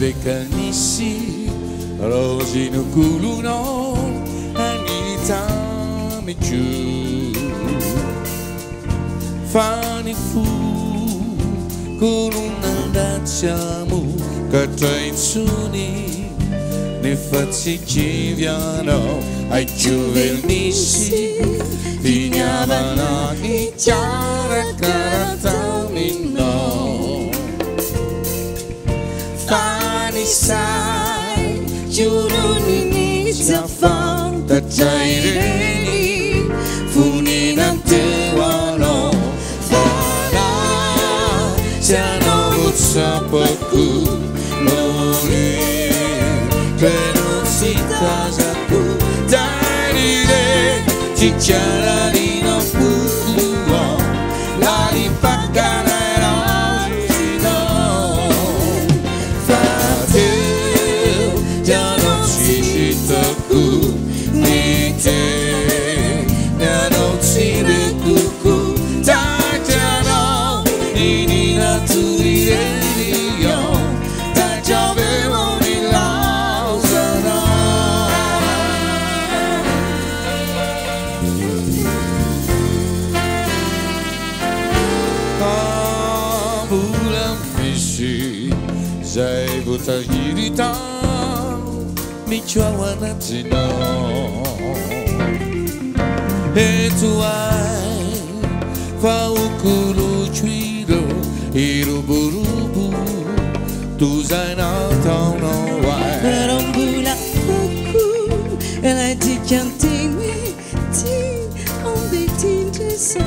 Bekanisi Rosi no kulu no Anita Michu Fani fu Kulunanda chamu Katain suni Ne facci civiano Ai giovernisi Vignavano i chiara caratamino Fani sai Giuruni inizia fanta Giaireni Funi nantewano Fara Siano utsapaku Nori Crenusi tasaku Darire Cicciarani no putuo La ripagana Zai buta girita mi chiawana zino e tu ai fa ukuru chuiro iruburubu tu zai na tauno wai Rambula kuku elle a dit qu'un ting on des tintes